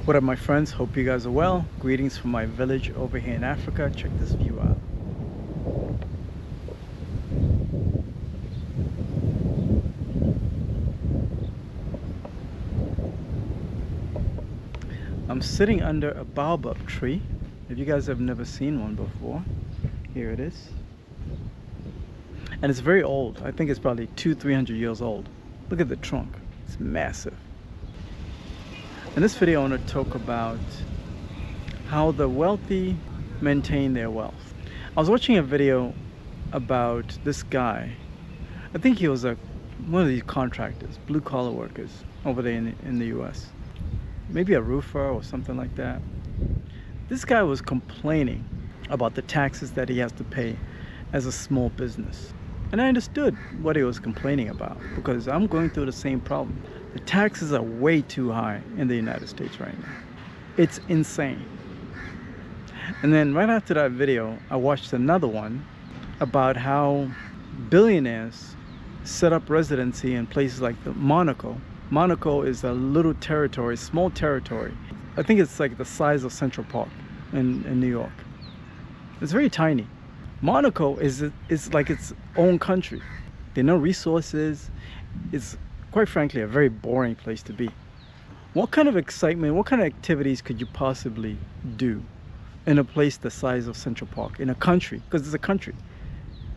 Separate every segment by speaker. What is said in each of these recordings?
Speaker 1: What up, my friends? Hope you guys are well. Greetings from my village over here in Africa. Check this view out. I'm sitting under a baobab tree. If you guys have never seen one before, here it is. And it's very old. I think it's probably 200-300 years old. Look at the trunk. It's massive. In this video, I want to talk about how the wealthy maintain their wealth. I was watching a video about this guy. I think he was one of these contractors, blue-collar workers over there in the US. Maybe a roofer or something like that. This guy was complaining about the taxes that he has to pay as a small business. And I understood what he was complaining about because I'm going through the same problem. The taxes are way too high in the United States right now. It's insane. And then right after that video, I watched another one about how billionaires set up residency in places like Monaco. Monaco is a little territory, small territory. I think it's like the size of Central Park in New York. It's very tiny. Monaco is like its own country. There are no resources. It's quite frankly a very boring place to be. What kind of excitement, what kind of activities could you possibly do in a place the size of Central Park, in a country, because it's a country,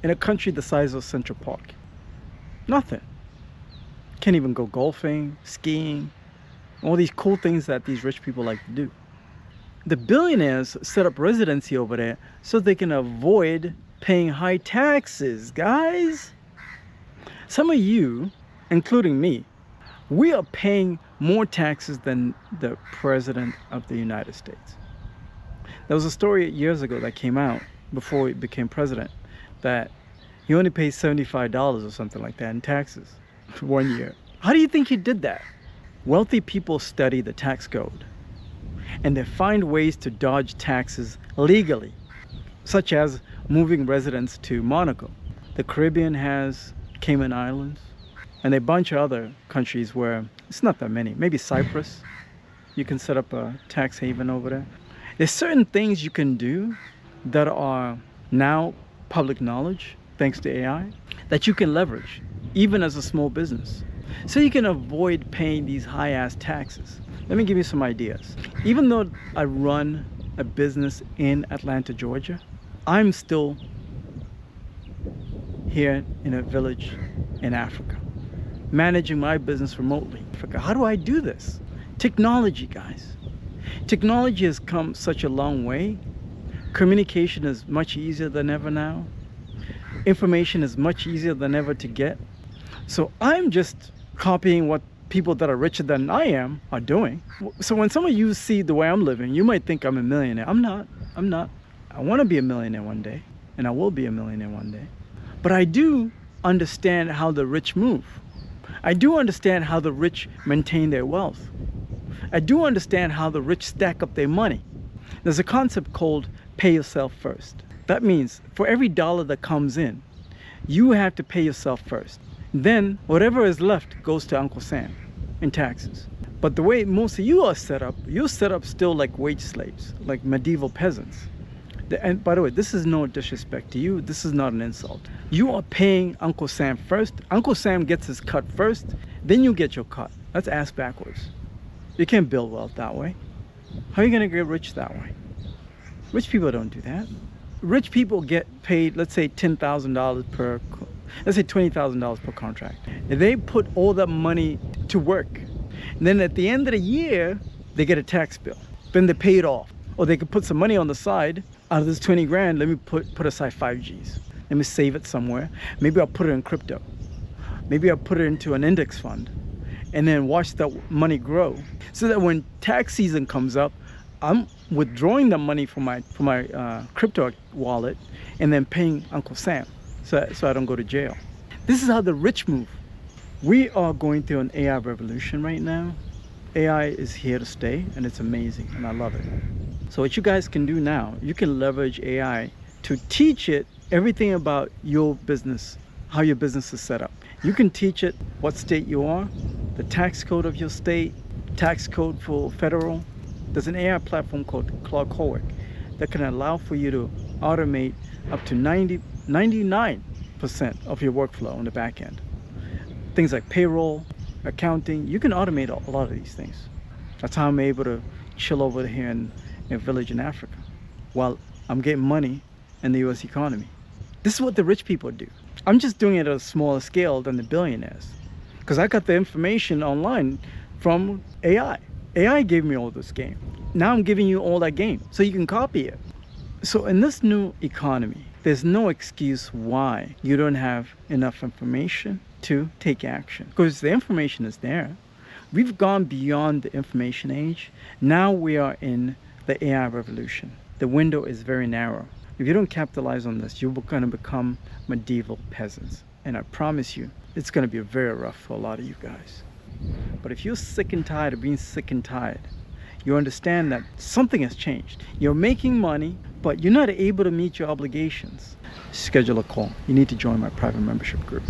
Speaker 1: in a country the size of Central Park? Nothing. Can't even go golfing, skiing, all these cool things that these rich people like to do. The billionaires set up residency over there so they can avoid paying high taxes, guys. Some of you, including me, we are paying more taxes than the President of the United States. There was a story years ago that came out before he became president that he only pays $75 or something like that in taxes for 1 year. How do you think he did that? Wealthy people study the tax code and they find ways to dodge taxes legally, such as moving residents to Monaco. The Caribbean has Cayman Islands and a bunch of other countries where it's not that many. Maybe Cyprus, you can set up a tax haven over there. There's certain things you can do that are now public knowledge, thanks to AI, that you can leverage, even as a small business. So you can avoid paying these high-ass taxes. Let me give you some ideas. Even though I run a business in Atlanta, Georgia, I'm still here in a village in Africa, managing my business remotely. How do I do this? Technology, guys. Technology has come such a long way. Communication is much easier than ever now. Information is much easier than ever to get. So I'm just copying what people that are richer than I am are doing. So when some of you see the way I'm living, you might think I'm a millionaire. I'm not. I want to be a millionaire one day, and I will be a millionaire one day. But I do understand how the rich move. I do understand how the rich maintain their wealth. I do understand how the rich stack up their money. There's a concept called pay yourself first. That means for every dollar that comes in, you have to pay yourself first. Then whatever is left goes to Uncle Sam in taxes. But the way most of you are set up, you're set up still like wage slaves, like medieval peasants. And by the way, this is no disrespect to you. This is not an insult. You are paying Uncle Sam first. Uncle Sam gets his cut first, then you get your cut. That's ass backwards. You can't build wealth that way. How are you gonna get rich that way? Rich people don't do that. Rich people get paid, let's say $10,000 per, let's say $20,000 per contract. And they put all that money to work. And then at the end of the year, they get a tax bill. Then they pay it off. Or they could put some money on the side. Out of this 20 grand, let me put aside 5 G's. Let me save it somewhere. Maybe I'll put it in crypto. Maybe I'll put it into an index fund and then watch that money grow. So that when tax season comes up, I'm withdrawing the money from my crypto wallet and then paying Uncle Sam so I don't go to jail. This is how the rich move. We are going through an AI revolution right now. AI is here to stay and it's amazing and I love it. So what you guys can do now, you can leverage AI to teach it everything about your business, how your business is set up. You can teach it what state you are, the tax code of your state, tax code for federal, There's an AI platform called Hvac that can allow for you to automate up to 99% of your workflow on the back end. Things like payroll, accounting, you can automate a lot of these things. That's how I'm able to chill over here in a village in Africa while I'm getting money in the US economy. This is what the rich people do. I'm just doing it at a smaller scale than the billionaires because I got the information online from AI. AI gave me all this game. Now I'm giving you all that game so you can copy it. So in this new economy, there's no excuse why you don't have enough information to take action because the information is there. We've gone beyond the information age. Now we are in the AI revolution. The window is very narrow. If you don't capitalize on this, you're going to become medieval peasants. And I promise you, it's going to be very rough for a lot of you guys. But if you're sick and tired of being sick and tired, you understand that something has changed. You're making money, but you're not able to meet your obligations. Schedule a call. You need to join my private membership group.